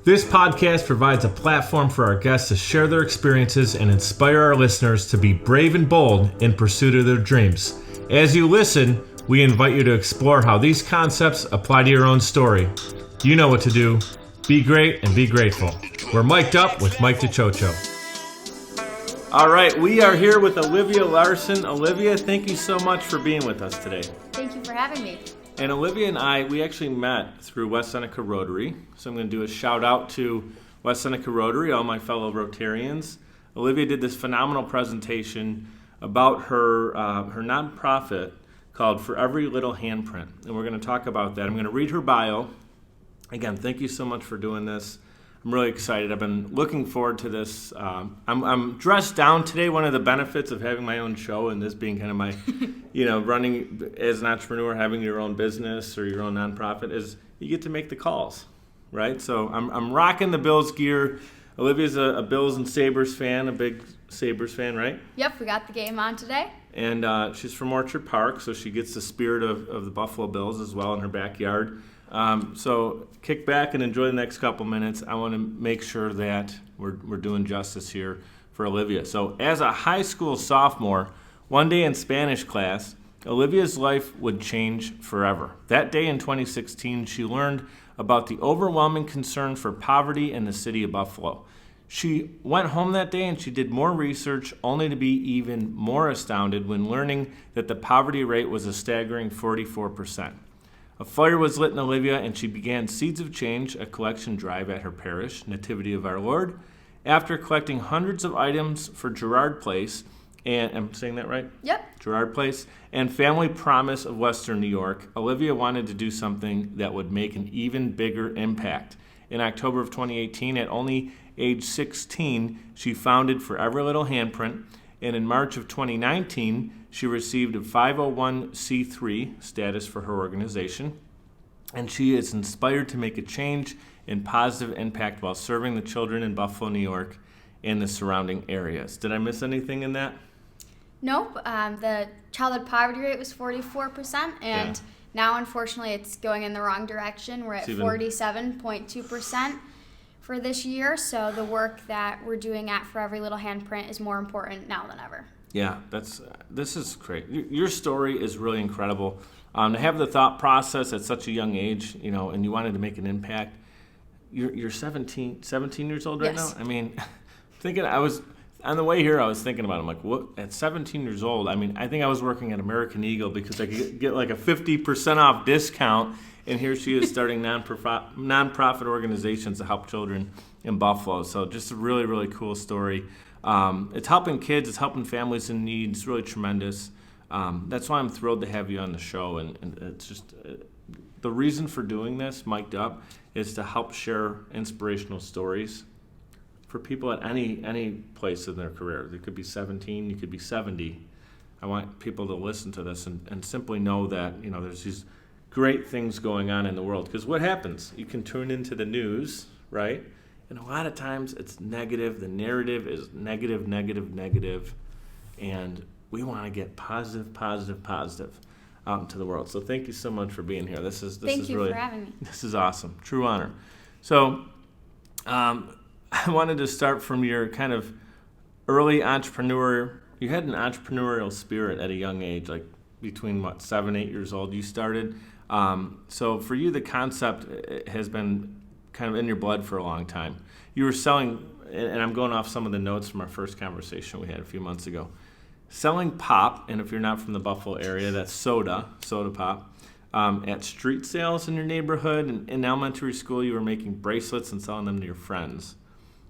This podcast provides a platform for our guests to share their experiences and inspire our listeners to be brave and bold in pursuit of their dreams. As you listen, we invite you to explore how these concepts apply to your own story. You know what to do. Be great and be grateful. We're mic'd up with Mike DiCioccio. All right, we are here with Olivia Larson. Olivia, thank you so much for being with us today. Thank you for having me. And Olivia and I, we actually met through West Seneca Rotary. So I'm going to do a shout out to West Seneca Rotary, all my fellow Rotarians. Olivia did this phenomenal presentation about her nonprofit called For Every Little Handprint. And we're going to talk about that. I'm going to read her bio. Again, thank you so much for doing this. I'm really excited. I've been looking forward to this. I'm dressed down today. One of the benefits of having my own show and this being kind of my, running as an entrepreneur, having your own business or your own nonprofit is you get to make the calls, right? So I'm rocking the Bills gear. Olivia's a Bills and Sabres fan, a big Sabres fan, right? Yep, we got the game on today. And she's from Orchard Park, so she gets the spirit of the Buffalo Bills as well in her backyard. So kick back and enjoy the next couple minutes. I want to make sure that we're doing justice here for Olivia. So as a high school sophomore, one day in Spanish class, Olivia's life would change forever. That day in 2016, she learned about the overwhelming concern for poverty in the city of Buffalo. She went home that day and she did more research, only to be even more astounded when learning that the poverty rate was a staggering 44%. A fire was lit in Olivia, and she began Seeds of Change, a collection drive at her parish, Nativity of Our Lord. After collecting hundreds of items for Gerard Place, and I'm saying that right? Yep. Gerard Place, and Family Promise of Western New York, Olivia wanted to do something that would make an even bigger impact. In October of 2018, at only age 16, she founded For Every Little Handprint, and in March of 2019, she received a 501c3 status for her organization, and she is inspired to make a change and positive impact while serving the children in Buffalo, New York, and the surrounding areas. Did I miss anything in that? Nope. The childhood poverty rate was 44%, and now, unfortunately, it's going in the wrong direction. We're at 47.2% for this year, so the work that we're doing at For Every Little Handprint is more important now than ever. Yeah, this is great. Your story is really incredible. To have the thought process at such a young age, and you wanted to make an impact. You're 17 years old right Yes. now? I mean, I was on the way here, I was thinking about it. I'm like, what? At 17 years old, I mean, I think I was working at American Eagle because I could get like a 50% off discount, and here she is starting nonprofit organizations to help children in Buffalo. So just a really, really cool story. It's helping kids, it's helping families in need. It's really tremendous. That's why I'm thrilled to have you on the show. And it's just the reason for doing this, mic'd up, is to help share inspirational stories for people at any place in their career. You could be 17, you could be 70. I want people to listen to this and simply know that there's these great things going on in the world. Because what happens? You can tune into the news, right? And a lot of times it's negative. The narrative is negative. And we want to get positive out into the world. So thank you so much for being here. Thank you for having me. This is awesome. True honor. So I wanted to start from your kind of early entrepreneur. You had an entrepreneurial spirit at a young age, like between 7, 8 years old you started. So for you, the concept has been kind of in your blood for a long time. You were selling, and I'm going off some of the notes from our first conversation we had a few months ago, selling pop, and if you're not from the Buffalo area, that's soda pop, at street sales in your neighborhood. And in elementary school, you were making bracelets and selling them to your friends.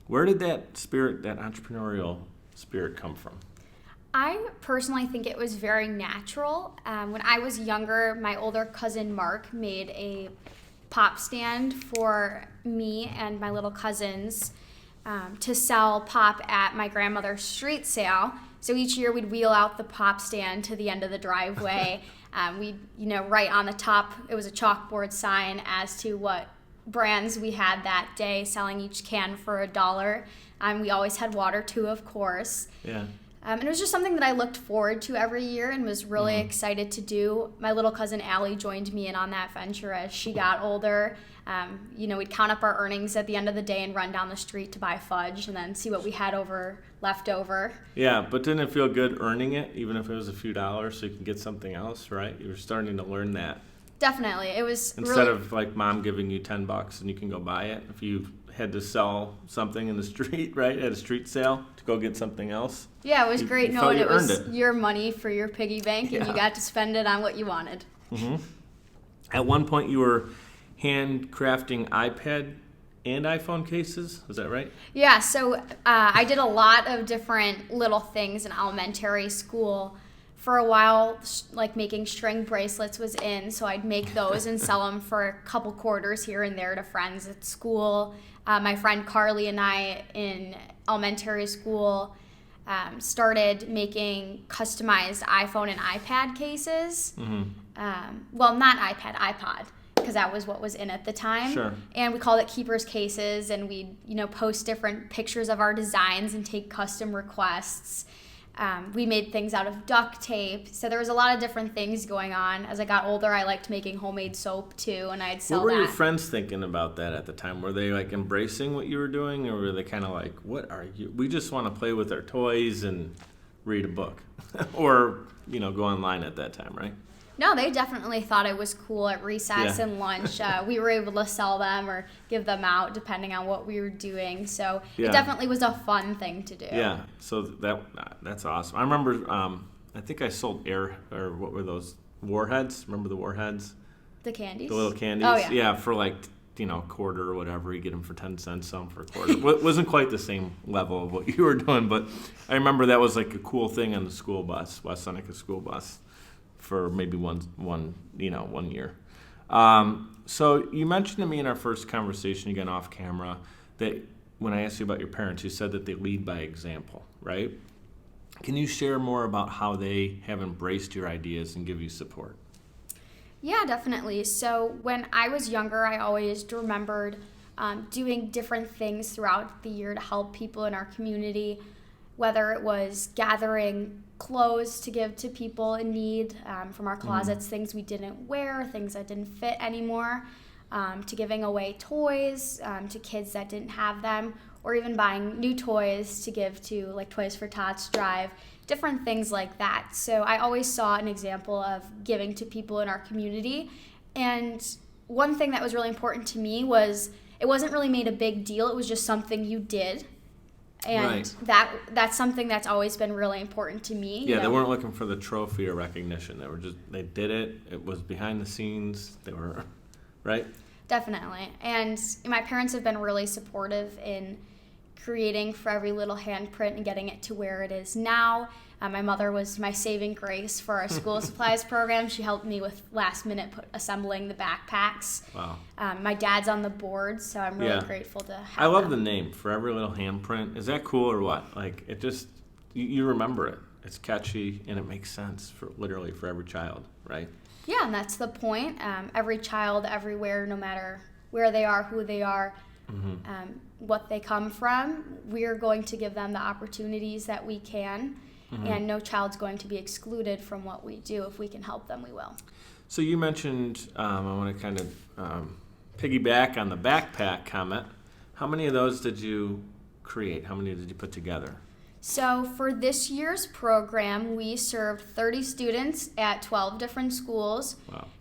Where did that entrepreneurial spirit come from? I personally think it was very natural. When I was younger, my older cousin Mark made a pop stand for me and my little cousins to sell pop at my grandmother's street sale. So each year we'd wheel out the pop stand to the end of the driveway. We'd, write on the top, it was a chalkboard sign as to what brands we had that day, selling each can for $1. We always had water too, of course. Yeah. And it was just something that I looked forward to every year and was really excited to do. My little cousin Allie joined me in on that venture as she got older. We'd count up our earnings at the end of the day and run down the street to buy fudge and then see what we had left over. Yeah, but didn't it feel good earning it, even if it was a few dollars, so you can get something else, right? You were starting to learn that. Definitely. It was Instead of like mom giving you $10 and you can go buy it, if you had to sell something in the street, right, at a street sale to go get something else. Yeah, it was great knowing it was it. your money for your piggy bank and you got to spend it on what you wanted. Mm-hmm. At one point you were handcrafting iPad and iPhone cases, is that right? Yeah, so I did a lot of different little things in elementary school. For a while, like making string bracelets was in, so I'd make those and sell them for a couple quarters here and there to friends at school. My friend Carly and I in elementary school started making customized iPhone and iPad cases. Mm-hmm. Well, not iPad, iPod, because that was what was in at the time. Sure. And we called it keepers cases, and we'd post different pictures of our designs and take custom requests. We made things out of duct tape. So there was a lot of different things going on. As I got older, I liked making homemade soap too, and I'd sell that. What were your friends thinking about that at the time? Were they like embracing what you were doing, or were they kind of like, what are you? We just want to play with our toys and read a book. Or, go online at that time, right? No, they definitely thought it was cool at recess and lunch. We were able to sell them or give them out depending on what we were doing. So it definitely was a fun thing to do. Yeah, so that's awesome. I remember, I think I sold what were those, warheads? Remember the warheads? The candies? The little candies? Oh, yeah. Yeah, for like, a quarter or whatever. You get them for 10 cents, some for a quarter. It wasn't quite the same level of what you were doing, but I remember that was like a cool thing on the school bus, West Seneca school bus, for maybe one year. So you mentioned to me in our first conversation, again off camera, that when I asked you about your parents, you said that they lead by example, right? Can you share more about how they have embraced your ideas and give you support? Yeah, definitely. So when I was younger, I always remembered doing different things throughout the year to help people in our community, whether it was gathering clothes to give to people in need from our closets, things we didn't wear, things that didn't fit anymore, to giving away toys to kids that didn't have them, or even buying new toys to give to like Toys for Tots drive, different things like that. So I always saw an example of giving to people in our community. And one thing that was really important to me was it wasn't really made a big deal. It was just something you did. And that's something that's always been really important to me. Yeah, they weren't looking for the trophy or recognition. They did it. It was behind the scenes. They were, right? Definitely. And my parents have been really supportive in creating For Every Little Handprint and getting it to where it is now. My mother was my saving grace for our school supplies program. She helped me with last minute assembling the backpacks. Wow. My dad's on the board, so I'm really grateful to have I love them. the name, For Every Little Handprint. Is that cool or what? Like, it just, you remember it. It's catchy and it makes sense for literally for every child, right? Yeah, and that's the point. Every child, everywhere, no matter where they are, who they are, what they come from, we're going to give them the opportunities that we can. And no child's going to be excluded from what we do. If we can help them, we will. So you mentioned, I want to kind of piggyback on the backpack comment. How many of those did you create? How many did you put together? So for this year's program, we served 30 students at 12 different schools,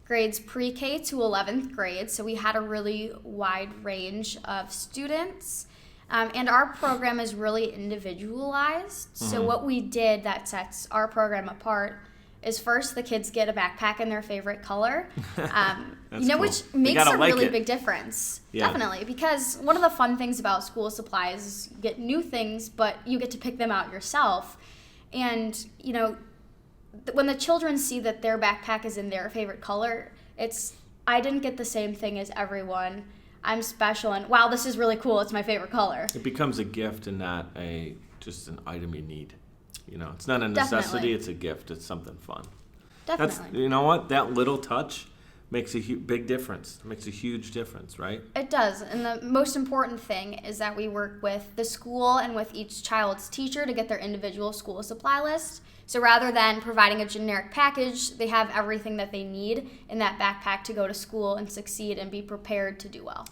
grades pre-K to 11th grade. So we had a really wide range of students. And our program is really individualized. So what we did that sets our program apart is first the kids get a backpack in their favorite color, cool. Which makes a really big difference. Yeah. Definitely, because one of the fun things about school supplies is you get new things, but you get to pick them out yourself. And, when the children see that their backpack is in their favorite color, I didn't get the same thing as everyone. I'm special, and wow, this is really cool. It's my favorite color. It becomes a gift and not just an item you need. It's not a necessity. Definitely. It's a gift. It's something fun. Definitely. You know what? That little touch makes a big difference. It makes a huge difference, right? It does. And the most important thing is that we work with the school and with each child's teacher to get their individual school supply list. So rather than providing a generic package, they have everything that they need in that backpack to go to school and succeed and be prepared to do well.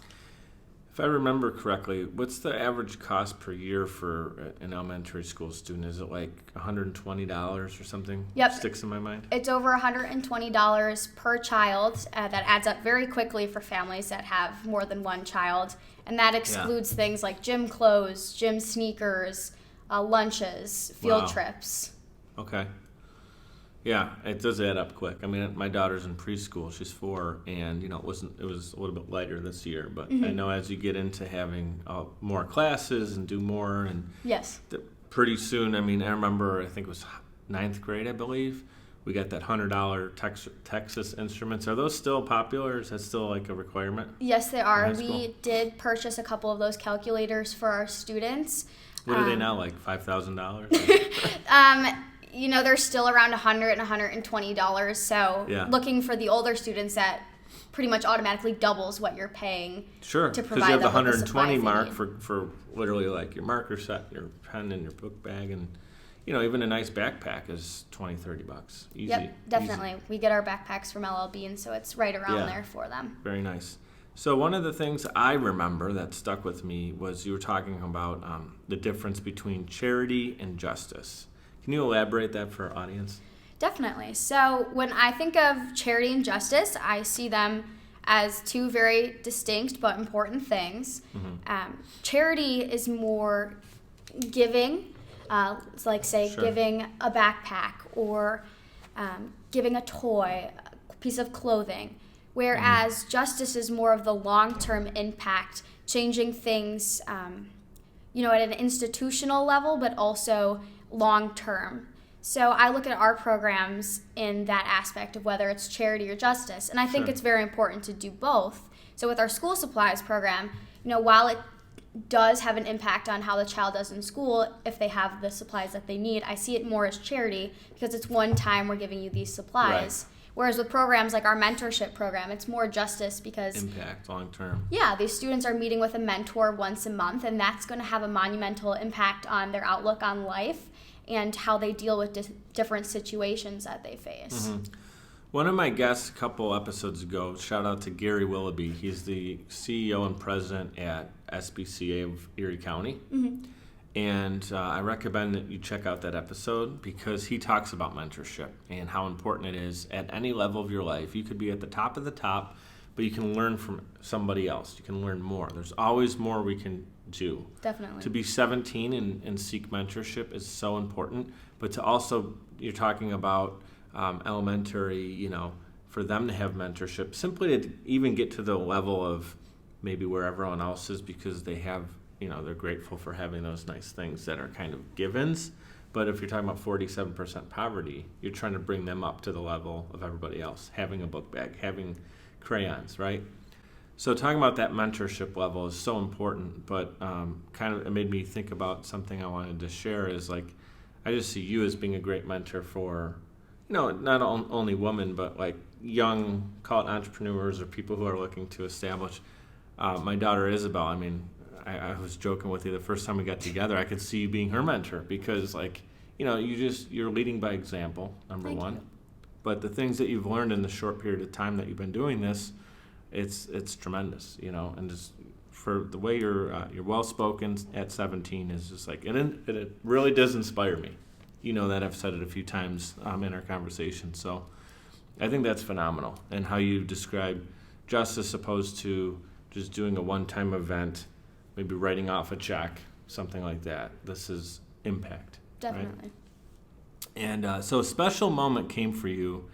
If I remember correctly, what's the average cost per year for an elementary school student? Is it like $120 or something? Yep. Sticks in my mind. It's over $120 per child. That adds up very quickly for families that have more than one child. And that excludes things like gym clothes, gym sneakers, lunches, field trips. Okay. Yeah, it does add up quick. I mean, my daughter's in preschool; she's 4, and it was a little bit lighter this year. But I know as you get into having more classes and do more, and yes, pretty soon. I mean, I remember I think it was 9th grade, I believe. We got that $100 Texas Instruments. Are those still popular? Is that still like a requirement? Yes, they are. We did purchase a couple of those calculators for our students. What are they now, like $5,000? They're still around $100 and $120. So looking for the older students, that pretty much automatically doubles what you're paying. Sure, to because provide you have the them with 120 mark supplies for literally like your marker set, your pen, and your book bag, and even a nice backpack is $20-$30. Easy. Yep, definitely. Easy. We get our backpacks from LLB, and so it's right around there for them. Very nice. So one of the things I remember that stuck with me was you were talking about the difference between charity and justice. Can you elaborate that for our audience? Definitely. So when I think of charity and justice, I see them as two very distinct but important things. Charity is more giving, giving a backpack or giving a toy, a piece of clothing, whereas justice is more of the long-term impact, changing things, at an institutional level, but also long-term. So I look at our programs in that aspect of whether it's charity or justice, and I think it's very important to do both. So with our school supplies program, while it does have an impact on how the child does in school, if they have the supplies that they need, I see it more as charity because it's one time we're giving you these supplies. Right. Whereas with programs like our mentorship program, it's more justice because impact long term. Yeah, these students are meeting with a mentor once a month, and that's going to have a monumental impact on their outlook on life and how they deal with different situations that they face. One of my guests a couple episodes ago, shout out to Gary Willoughby. He's the CEO and president at SBCA of Erie County. And I recommend that you check out that episode because he talks about mentorship and how important it is at any level of your life. You could be at the top of the top, but you can learn from somebody else. You can learn more. There's always more we can do. Definitely. To be 17 and seek mentorship is so important, but to also, you're talking about elementary, for them to have mentorship, simply to even get to the level of maybe where everyone else is because they have, they're grateful for having those nice things that are kind of givens. But if you're talking about 47% poverty, you're trying to bring them up to the level of everybody else, having a book bag, having crayons, right? So talking about that mentorship level is so important, but it made me think about something I wanted to share is I just see you as being a great mentor for, not only women, but like young, call it entrepreneurs or people who are looking to establish. My daughter Isabel, I was joking with you the first time we got together, I could see you being her mentor because you're leading by example, number one. Thank you. But the things that you've learned in the short period of time that you've been doing this, it's tremendous, and just for the way you're well-spoken at 17 is just it really does inspire me. That I've said it a few times in our conversation. So I think that's phenomenal. And how you describe justice opposed to just doing a one-time event, maybe writing off a check, something like that. This is impact. Definitely. Right? And so a special moment came for you.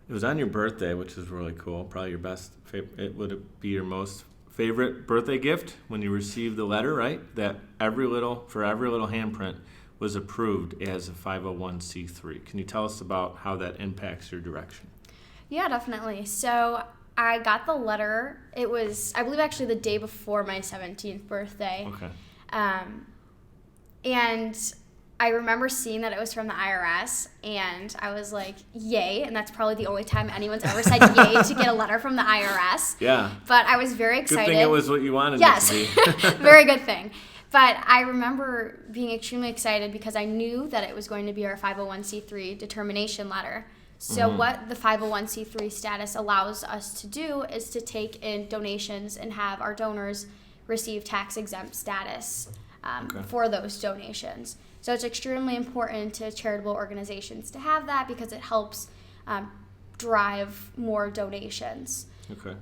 It was on your birthday, which is really cool. Probably your best favorite. Would it be your most favorite birthday gift when you received the letter, right? That For Every Little Handprint was approved as a 501c3. Can you tell us about how that impacts your direction? Yeah, definitely. So I got the letter. It was, I believe, actually the day before my 17th birthday. Okay. And I remember seeing that it was from the IRS, and I was like, yay. And that's probably the only time anyone's ever said yay to get a letter from the IRS. Yeah. But I was very excited. Good thing it was what you wanted yes. it to be. Very good thing. But I remember being extremely excited because I knew that it was going to be our 501c3 determination letter. So what the 501c3 status allows us to do is to take in donations and have our donors receive tax-exempt status for those donations. So it's extremely important to charitable organizations to have that because it helps drive more donations. Okay.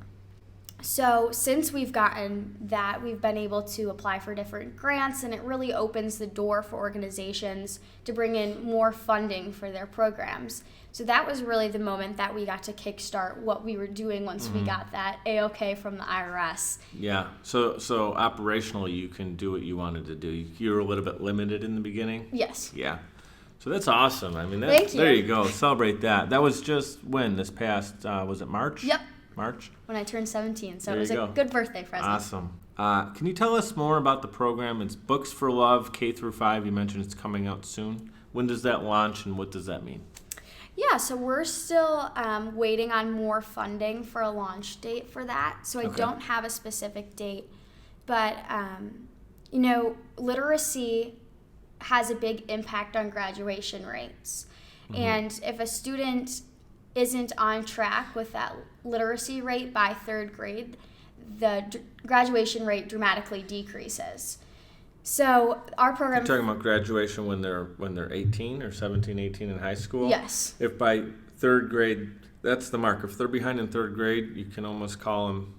So since we've gotten that, we've been able to apply for different grants, and it really opens the door for organizations to bring in more funding for their programs. So that was really the moment that we got to kickstart what we were doing once we got that A-OK from the IRS. Yeah. So operationally, you can do what you wanted to do. You were a little bit limited in the beginning? Yes. Yeah. So that's awesome. I mean, Thank you. There you go. Celebrate that. That was just when? This past, was it March? Yep. March? When I turned 17. So There it was you a go. good birthday present. Awesome. Can you tell us more about the program? It's Books for Love, K through 5. You mentioned it's coming out soon. When does that launch, and what does that mean? Yeah, so we're still waiting on more funding for a launch date for that. So I don't have a specific date. But, literacy has a big impact on graduation rates. And if a student isn't on track with that literacy rate by third grade, the graduation rate dramatically decreases. So our program... You're talking about graduation when they're 18 or 17, 18 in high school? Yes. If by third grade, that's the mark. If they're behind in third grade, you can almost call them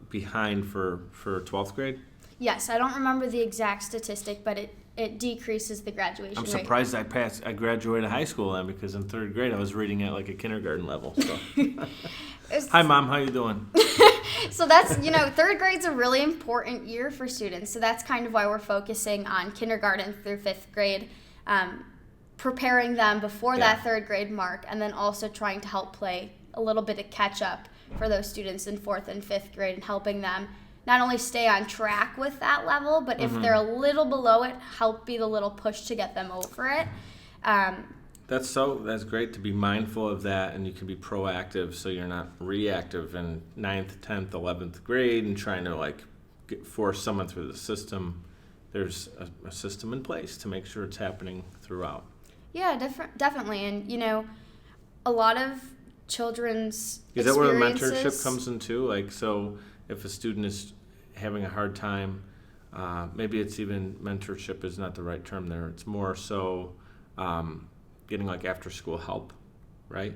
behind for 12th grade? Yes, I don't remember the exact statistic, but it decreases the graduation I'm rate. surprised I graduated high school then, because in third grade I was reading at like a kindergarten level. So. Hi, Mom. How you doing? So that's, third grade's a really important year for students. So that's kind of why we're focusing on kindergarten through fifth grade, preparing them before that third grade mark, and then also trying to help play a little bit of catch up for those students in fourth and fifth grade and helping them not only stay on track with that level, but if they're a little below it, help be the little push to get them over it. That's great to be mindful of that, and you can be proactive so you're not reactive in 9th, 10th, 11th grade and trying to force someone through the system. There's a system in place to make sure it's happening throughout. Yeah, definitely. And, a lot of children's Is that where the experiences... mentorship comes in too? So if a student is having a hard time, maybe it's even mentorship is not the right term there. It's more so getting after school help, right?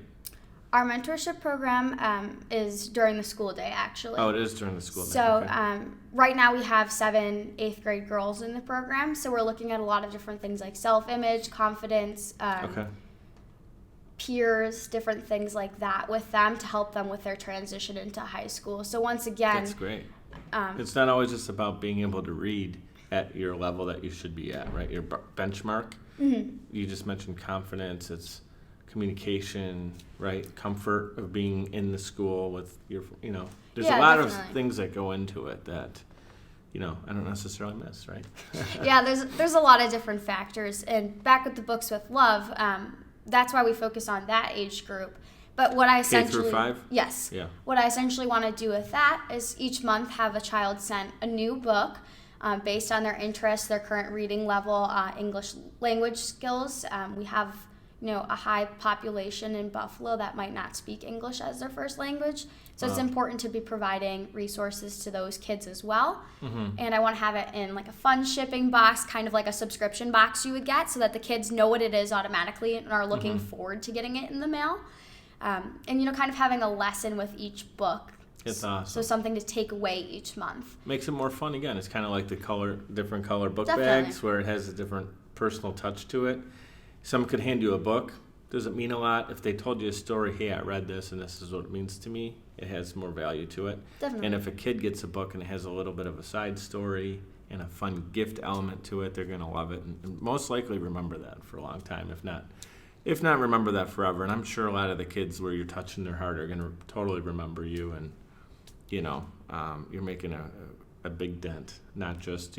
Our mentorship program is during the school day, actually. Oh, it is during the school day. So okay. Right now we have 7 8th grade girls in the program. So we're looking at a lot of different things like self-image, confidence, peers, different things like that with them to help them with their transition into high school. So once again... That's great. It's not always just about being able to read at your level that you should be at, right? Your benchmark. Mm-hmm. You just mentioned confidence. It's communication, right? Comfort of being in the school with your, there's a lot of things that go into it that, I don't necessarily miss, right? Yeah, there's a lot of different factors. And back with the Books with Love, that's why we focus on that age group. But what I essentially... K through 5? Yes. Yeah. What I essentially want to do with that is each month have a child sent a new book based on their interests, their current reading level, English language skills. We have, a high population in Buffalo that might not speak English as their first language. So it's important to be providing resources to those kids as well. Mm-hmm. And I want to have it in a fun shipping box, kind of like a subscription box you would get, so that the kids know what it is automatically and are looking forward to getting it in the mail. And, kind of having a lesson with each book. It's awesome. So something to take away each month. Makes it more fun again. It's kind of like the different color book Definitely. bags where it has a different personal touch to it. Someone could hand you a book. Does it mean a lot? If they told you a story, hey, I read this and this is what it means to me, it has more value to it. Definitely. And if a kid gets a book and it has a little bit of a side story and a fun gift element to it, they're going to love it and most likely remember that for a long time, if not remember that forever. And I'm sure a lot of the kids where you're touching their heart are going to totally remember you, and you're making a big dent, not just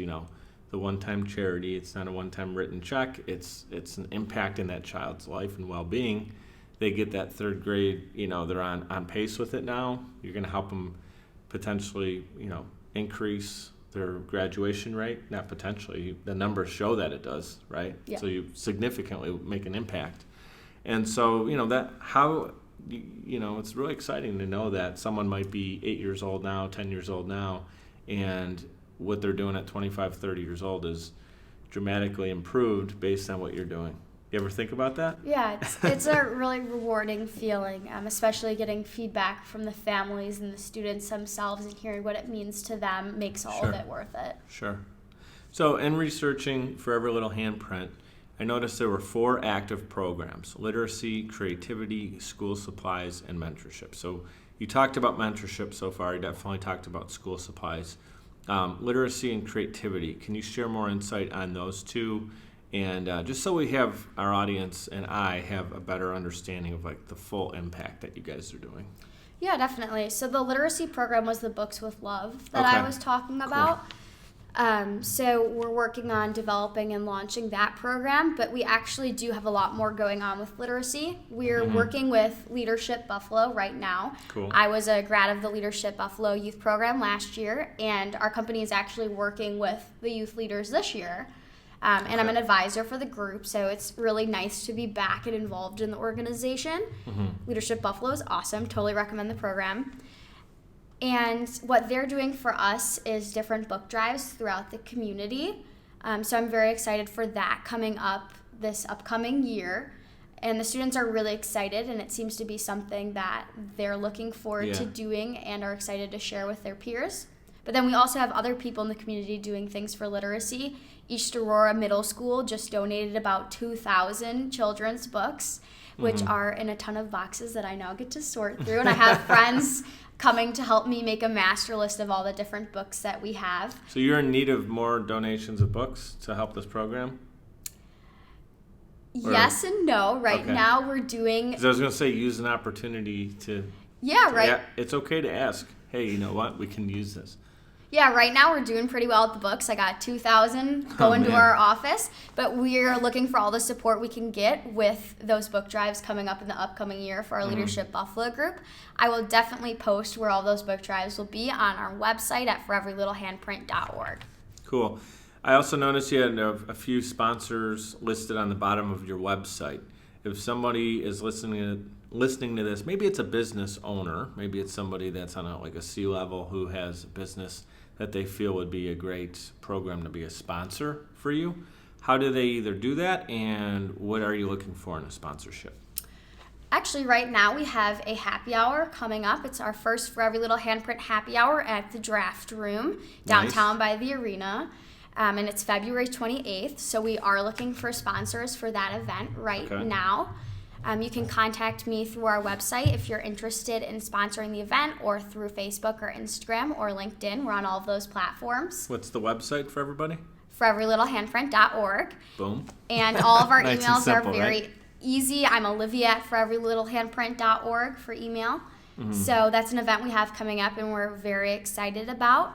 the one-time charity. It's not a one-time written check. It's an impact in that child's life and well-being. They get that third grade, they're on pace with it now. You're going to help them potentially, increase their graduation rate. Not potentially. The numbers show that it does, right? Yeah. So you significantly make an impact. And so, it's really exciting to know that someone might be 8 years old now, 10 years old now, and what they're doing at 25, 30 years old is dramatically improved based on what you're doing. You ever think about that? Yeah, it's a really rewarding feeling, especially getting feedback from the families and the students themselves and hearing what it means to them makes all of it worth it. Sure. So in researching For Every Little Handprint, I noticed there were 4 active programs: literacy, creativity, school supplies, and mentorship. So you talked about mentorship so far. You definitely talked about school supplies. Literacy and creativity. Can you share more insight on those two? And just so we have our audience and I have a better understanding of the full impact that you guys are doing. Yeah, definitely. So the literacy program was the Books with Love that I was talking about. Cool. So we're working on developing and launching that program, but we actually do have a lot more going on with literacy. We're working with Leadership Buffalo right now. Cool. I was a grad of the Leadership Buffalo youth program last year, and our company is actually working with the youth leaders this year. And I'm an advisor for the group, so it's really nice to be back and involved in the organization. Leadership Buffalo is awesome. Totally recommend the program. And what they're doing for us is different book drives throughout the community. So I'm very excited for that coming up this upcoming year. And the students are really excited, and it seems to be something that they're looking forward to doing and are excited to share with their peers. But then we also have other people in the community doing things for literacy. East Aurora Middle School just donated about 2,000 children's books, which are in a ton of boxes that I now get to sort through. And I have friends coming to help me make a master list of all the different books that we have. So you're in need of more donations of books to help this program? Yes and no. Right now we're doing... 'Cause I was going to say, use an opportunity to... Yeah, right. Yeah, it's okay to ask, hey, you know what? We can use this. Yeah, right now we're doing pretty well with the books. I got 2,000 going to our office, but we're looking for all the support we can get with those book drives coming up in the upcoming year for our Leadership Buffalo group. I will definitely post where all those book drives will be on our website at foreverylittlehandprint.org. Cool. I also noticed you had a few sponsors listed on the bottom of your website. If somebody is listening to this, maybe it's a business owner, maybe it's somebody that's on a C-level who has a business that they feel would be a great program to be a sponsor for you. How do they either do that, and what are you looking for in a sponsorship? Actually, right now we have a happy hour coming up. It's our first For Every Little Handprint happy hour at the Draft Room downtown by the arena. And it's February 28th, so we are looking for sponsors for that event now. You can contact me through our website if you're interested in sponsoring the event, or through Facebook or Instagram or LinkedIn. We're on all of those platforms. What's the website for everybody? foreverylittlehandprint.org. Boom. And all of our Nice emails and simple, are very easy. I'm Olivia at foreverylittlehandprint.org for email. So that's an event we have coming up, and we're very excited about.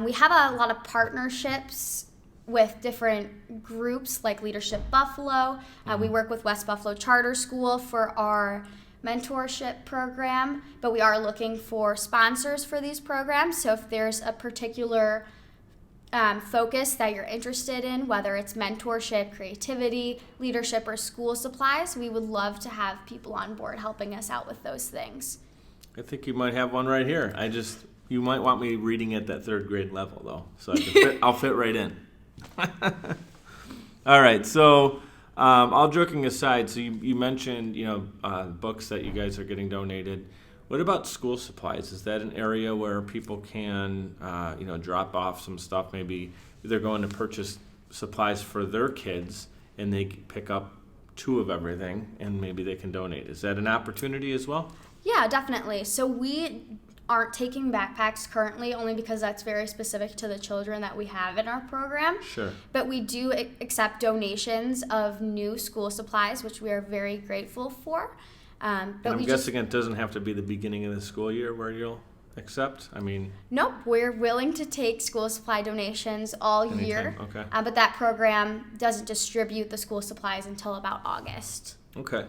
We have a lot of partnerships with different groups like Leadership Buffalo. We work with West Buffalo Charter School for our mentorship program, but we are looking for sponsors for these programs. So if there's a particular focus that you're interested in, whether it's mentorship, creativity, leadership, or school supplies, we would love to have people on board helping us out with those things. I think you might have one right here. You might want me reading at that third grade level, though, so I'll fit right in. All right, so all joking aside, so you mentioned books that you guys are getting donated. What about school supplies? Is that an area where people can drop off some stuff? Maybe they're going to purchase supplies for their kids and they pick up 2 of everything and maybe they can donate. Is that an opportunity as well? Yeah, definitely. So we aren't taking backpacks currently, only because that's very specific to the children that we have in our program. Sure. But we do accept donations of new school supplies, which we are very grateful for. But I'm guessing it doesn't have to be the beginning of the school year where you'll accept? I mean, Nope, we're willing to take school supply donations all year. anytime. Okay. But that program doesn't distribute the school supplies until about August. Okay.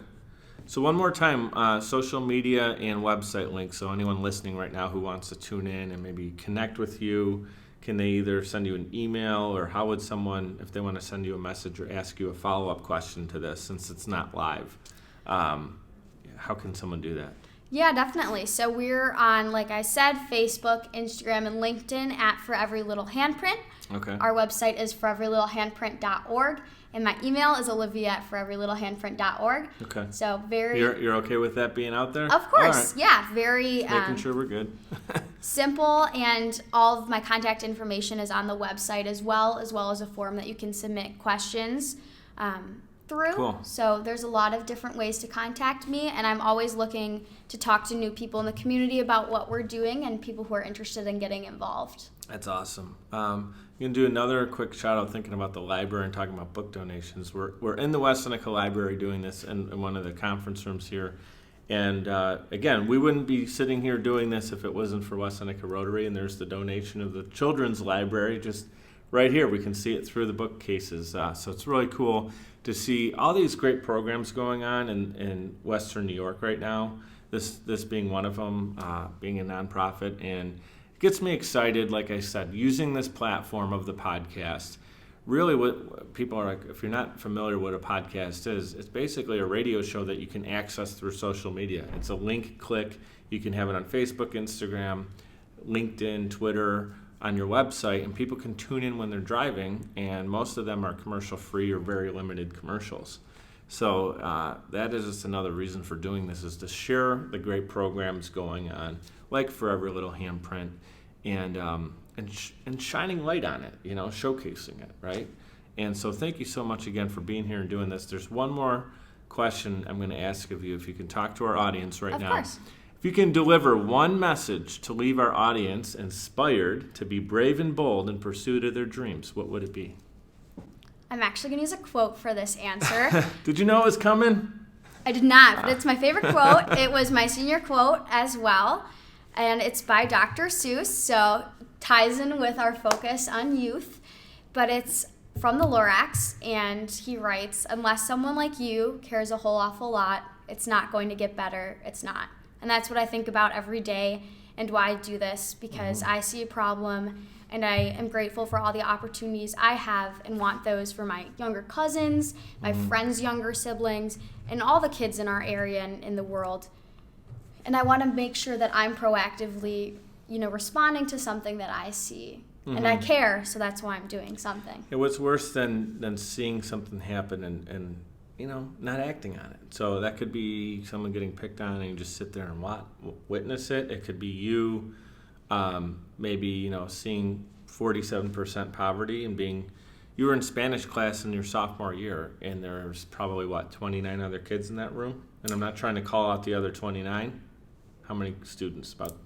So one more time, social media and website links. So anyone listening right now who wants to tune in and maybe connect with you, can they either send you an email, or how would someone, if they want to send you a message or ask you a follow-up question to this, since it's not live, how can someone do that? Yeah, definitely. So we're on, like I said, Facebook, Instagram, and LinkedIn at For Every Little Handprint. Okay. Our website is foreverylittlehandprint.org, and my email is olivia@foreverylittlehandprint.org. Okay. So very... You're okay with that being out there? Of course, All right. yeah. Very Making sure we're good. simple, and all of my contact information is on the website as well as a form that you can submit questions through. Cool. So there's a lot of different ways to contact me, and I'm always looking to talk to new people in the community about what we're doing and people who are interested in getting involved. That's awesome. You can do another quick shout out thinking about the library and talking about book donations. We're in the West Seneca Library doing this in one of the conference rooms here. And again, we wouldn't be sitting here doing this if it wasn't for West Seneca Rotary. And there's the donation of the children's library just right here. We can see it through the bookcases. So it's really cool to see all these great programs going on in Western New York right now. This being one of them, being a nonprofit, and it gets me excited. Like I said, using this platform of the podcast. Really, what people are like, if you're not familiar what a podcast is, it's basically a radio show that you can access through social media. It's a link click. You can have it on Facebook, Instagram, LinkedIn, Twitter, on your website, and people can tune in when they're driving, and most of them are commercial free or very limited commercials. So that is just another reason for doing this, is to share the great programs going on, like For Every Little Handprint, and shining light on it, showcasing it, right? And so thank you so much again for being here and doing this. There's one more question I'm going to ask of you, if you can talk to our audience right now. Of course. If you can deliver one message to leave our audience inspired to be brave and bold in pursuit of their dreams, what would it be? I'm actually going to use a quote for this answer. Did you know it was coming? I did not, but it's my favorite quote. It was my senior quote as well, and it's by Dr. Seuss, so ties in with our focus on youth, but it's from the Lorax, and he writes, "Unless someone like you cares a whole awful lot, it's not going to get better. It's not." And that's what I think about every day and why I do this, because I see a problem and I am grateful for all the opportunities I have and want those for my younger cousins, my friends' younger siblings, and all the kids in our area and in the world. And I want to make sure that I'm proactively, responding to something that I see. And I care, so that's why I'm doing something. And what's worse than seeing something happen and not acting on it. So that could be someone getting picked on and you just sit there and witness it. It could be you, maybe, seeing 47% poverty and you were in Spanish class in your sophomore year, and there's probably, 29 other kids in that room? And I'm not trying to call out the other 29. How many students? About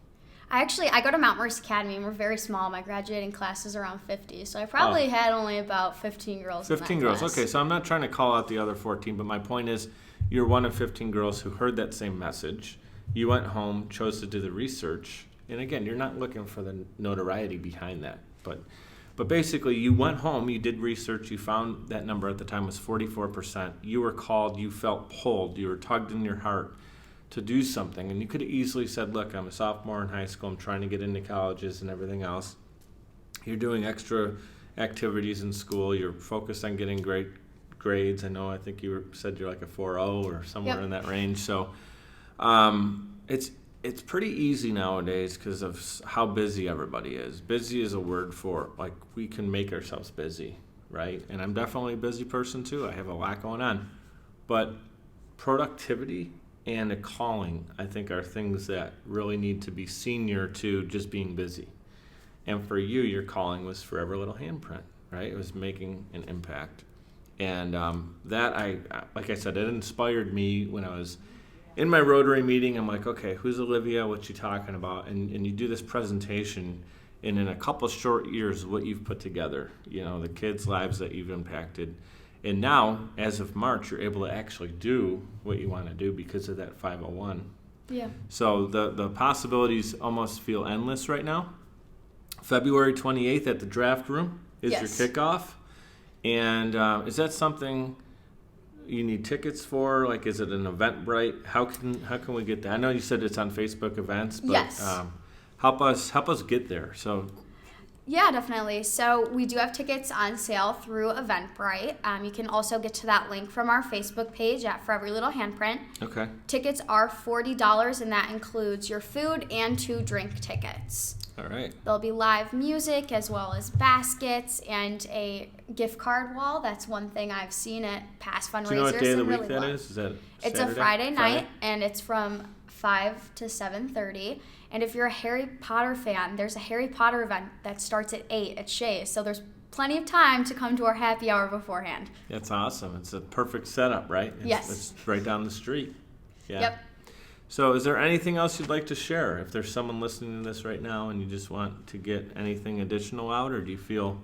I go to Mount Mercy Academy, and we're very small. My graduating class is around 50, so I probably had only about 15 girls 15 in my girls. class. Okay, so I'm not trying to call out the other 14, but my point is you're one of 15 girls who heard that same message. You went home, chose to do the research, and again, you're not looking for the notoriety behind that, but basically you went home, you did research, you found that number at the time was 44%. You were called, you felt pulled, you were tugged in your heart to do something, and you could have easily said, look, I'm a sophomore in high school, I'm trying to get into colleges and everything else. You're doing extra activities in school, you're focused on getting great grades. I think you said you're like a 4.0 or somewhere in that range. So it's pretty easy nowadays because of how busy everybody is. Busy is a word for, we can make ourselves busy, right? And I'm definitely a busy person too. I have a lot going on. But productivity and a calling, I think, are things that really need to be senior to just being busy. And for you, your calling was For Every Little Handprint, right? It was making an impact. And like I said, it inspired me when I was in my Rotary meeting. I'm like, okay, who's Olivia? What you talking about? And you do this presentation, and in a couple short years, what you've put together, the kids' lives that you've impacted. And now, as of March, you're able to actually do what you want to do because of that 501. Yeah. So the possibilities almost feel endless right now. February 28th at the Draft Room is your kickoff. And is that something you need tickets for? Like, is it an Eventbrite? How can we get that? I know you said it's on Facebook events, but help us get there. So. Yeah, definitely. So we do have tickets on sale through Eventbrite. You can also get to that link from our Facebook page at For Every Little Handprint. Okay. Tickets are $40, and that includes your food and 2 drink tickets. All right. There'll be live music as well as baskets and a gift card wall. That's one thing I've seen at past fundraisers. Do you know what day of the week really that is? Is that It's Saturday? a Friday night, and it's from 5 to 7:30. And if you're a Harry Potter fan, there's a Harry Potter event that starts at 8 at Shea's. So there's plenty of time to come to our happy hour beforehand. That's awesome. It's a perfect setup, right? Yes. It's right down the street. Yeah. Yep. So is there anything else you'd like to share? If there's someone listening to this right now and you just want to get anything additional out, or do you feel...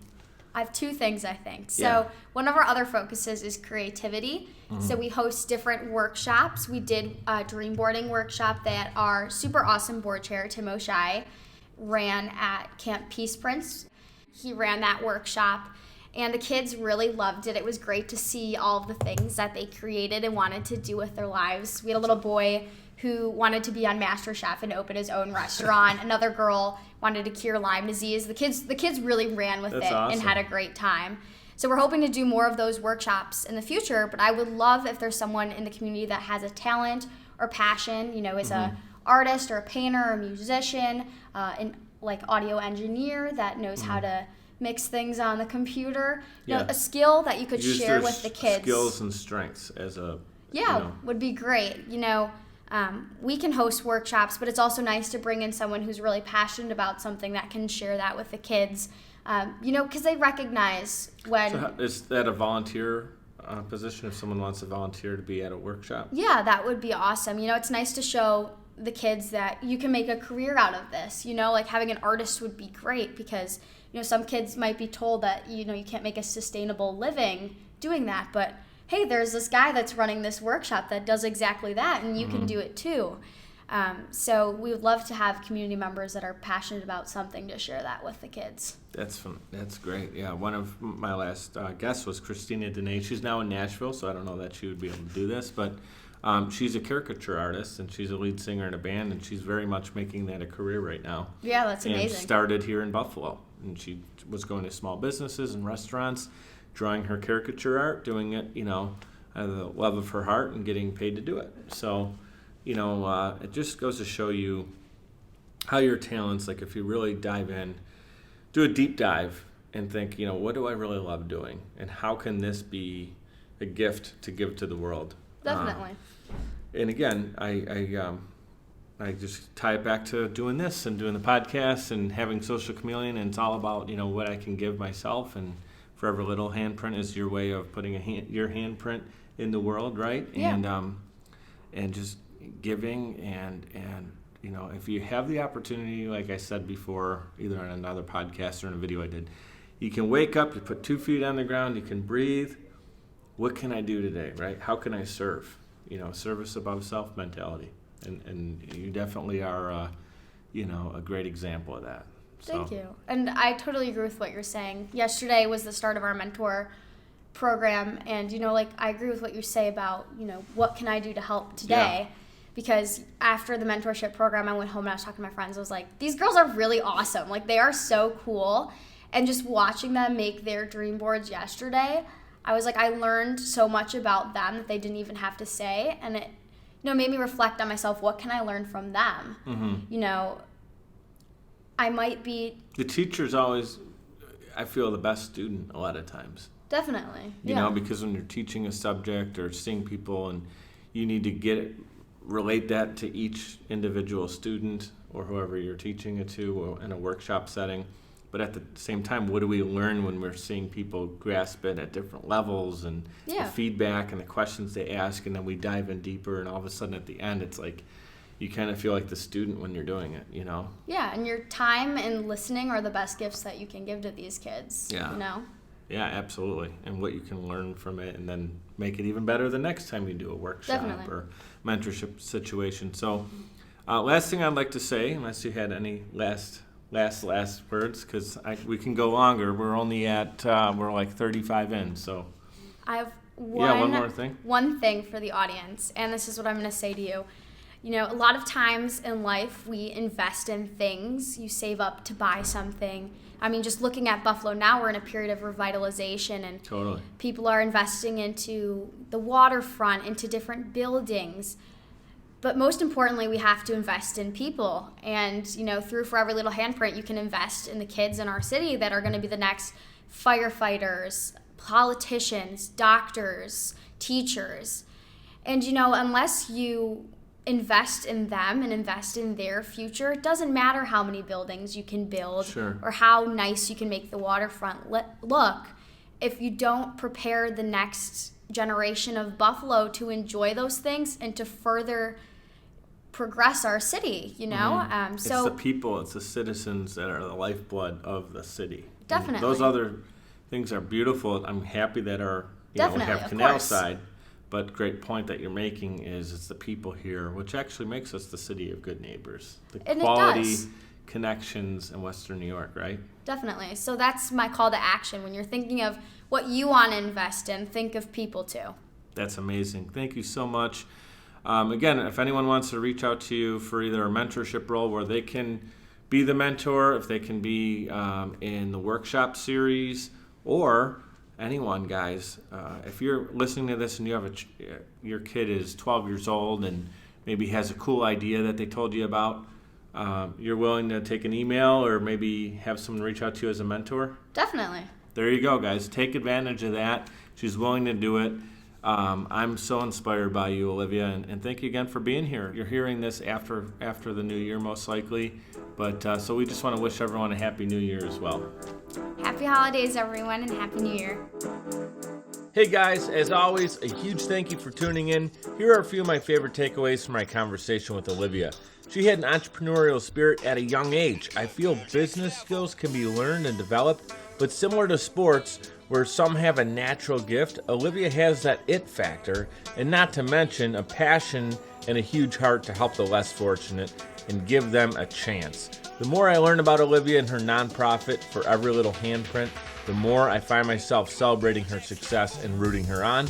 I have 2 things, I think. So one of our other focuses is creativity. Mm-hmm. So we host different workshops. We did a dream boarding workshop that our super awesome board chair, Tim O'Shea, ran at Camp Peace Prince. He ran that workshop, and the kids really loved it. It was great to see all of the things that they created and wanted to do with their lives. We had a little boy who wanted to be on MasterChef and open his own restaurant. Another girl wanted to cure Lyme disease. The kids really ran with it and had a great time. So we're hoping to do more of those workshops in the future, but I would love if there's someone in the community that has a talent or passion, is a artist or a painter or a musician, an audio engineer that knows how to mix things on the computer, a skill that you could share with the kids. Skills and strengths as a... would be great. We can host workshops, but it's also nice to bring in someone who's really passionate about something that can share that with the kids, because they recognize when... So is that a volunteer position if someone wants to volunteer to be at a workshop? Yeah, that would be awesome. It's nice to show the kids that you can make a career out of this. Having an artist would be great because, some kids might be told that, you can't make a sustainable living doing that, but... hey, there's this guy that's running this workshop that does exactly that, and you can do it too. So we would love to have community members that are passionate about something to share that with the kids. That's fun. That's great. Yeah, one of my last guests was Christina Dene. She's now in Nashville, so I don't know that she would be able to do this, but she's a caricature artist, and she's a lead singer in a band, and she's very much making that a career right now. Yeah, that's amazing. And started here in Buffalo, and she was going to small businesses and restaurants, drawing her caricature art, doing it, out of the love of her heart and getting paid to do it. So, it just goes to show you how your talents, like if you really dive in, do a deep dive and think, what do I really love doing? And how can this be a gift to give to the world? Definitely. And again, I just tie it back to doing this and doing the podcast and having Social Chameleon, and it's all about, what I can give myself. And For Every Little Handprint is your way of putting your handprint in the world, right? Yeah. And just giving and if you have the opportunity, like I said before, either on another podcast or in a video I did, you can wake up, you put 2 feet on the ground, you can breathe. What can I do today, right? How can I serve? Service above self mentality, and you definitely are, a great example of that. Thank you. And I totally agree with what you're saying. Yesterday was the start of our mentor program, and I agree with what you say about what can I do to help today. Yeah. Because after the mentorship program, I went home and I was talking to my friends. I was like, these girls are really awesome. They are so cool. And just watching them make their dream boards yesterday, I was like, I learned so much about them that they didn't even have to say, and it made me reflect on myself. What can I learn from them? Mm-hmm. I might be... The teacher's always, I feel, the best student a lot of times. Definitely. Because when you're teaching a subject or seeing people and you need to relate that to each individual student or whoever you're teaching it to or in a workshop setting. But at the same time, what do we learn when we're seeing people grasp it at different levels and the feedback and the questions they ask, and then we dive in deeper, and all of a sudden at the end it's like you kind of feel like the student when you're doing it, Yeah, and your time and listening are the best gifts that you can give to these kids, Yeah, absolutely. And what you can learn from it and then make it even better the next time you do a workshop or mentorship situation. So Last thing I'd like to say, unless you had any last words, because we can go longer. We're only at we're like 35 in, so. I have one more thing. One thing for the audience, and this is what I'm going to say to you. You know, a lot of times in life we invest in things. You save up to buy something. I mean, just looking at Buffalo now, we're in a period of revitalization, and Totally. people are investing into the waterfront, into different buildings. But most importantly, we have to invest in people. And, you know, through For Every Little Handprint, you can invest in the kids in our city that are going to be the next firefighters, politicians, doctors, teachers. And, you know, unless you invest in them and invest in their future, it doesn't matter how many buildings you can build Sure. or how nice you can make the waterfront look. If you don't prepare the next generation of Buffalo to enjoy those things and to further progress our city, you know? It's the people, it's the citizens that are the lifeblood of the city. Definitely. And those other things are beautiful. I'm happy that we Definitely, have of canal course. side. But great point that you're making is it's the people here, which actually makes us the city of good neighbors. The And it quality does. connections in Western New York, right? Definitely. So that's my call to action. When you're thinking of what you want to invest in, think of people too. That's amazing. Thank you so much. Again, if anyone wants to reach out to you for either a mentorship role where they can be the mentor, if they can be in the workshop series, or anyone, guys, if you're listening to this and you have your kid is 12 years old and maybe has a cool idea that they told you about, you're willing to take an email or maybe have someone reach out to you as a mentor? Definitely. There you go, guys. Take advantage of that. She's willing to do it. I'm so inspired by you, Olivia, and thank you again for being here. You're hearing this after the new year, most likely, but so we just want to wish everyone a happy new year as well. Happy holidays, everyone, and Happy New Year. Hey guys, as always, a huge thank you for tuning in. Here are a few of my favorite takeaways from my conversation with Olivia. She had an entrepreneurial spirit at a young age. I feel business skills can be learned and developed, but similar to sports, where some have a natural gift, Olivia has that it factor, and not to mention a passion and a huge heart to help the less fortunate and give them a chance. The more I learn about Olivia and her nonprofit, For Every Little Handprint, the more I find myself celebrating her success and rooting her on.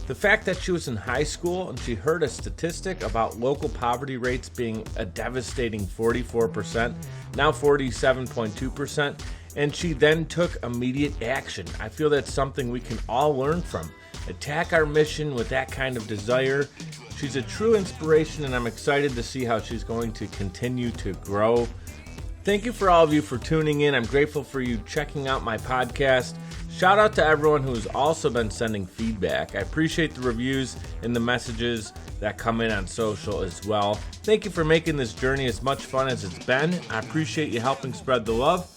The fact that she was in high school and she heard a statistic about local poverty rates being a devastating 44%, now 47.2%, and she then took immediate action. I feel that's something we can all learn from. Attack our mission with that kind of desire. She's a true inspiration, and I'm excited to see how she's going to continue to grow. Thank you for all of you for tuning in. I'm grateful for you checking out my podcast. Shout out to everyone who has also been sending feedback. I appreciate the reviews and the messages that come in on social as well. Thank you for making this journey as much fun as it's been. I appreciate you helping spread the love.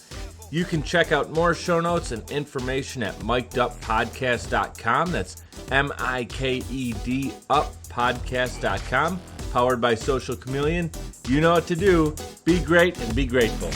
You can check out more show notes and information at mikeduppodcast.com. That's MIKED uppodcast.com. Powered by Social Chameleon. You know what to do. Be great and be grateful.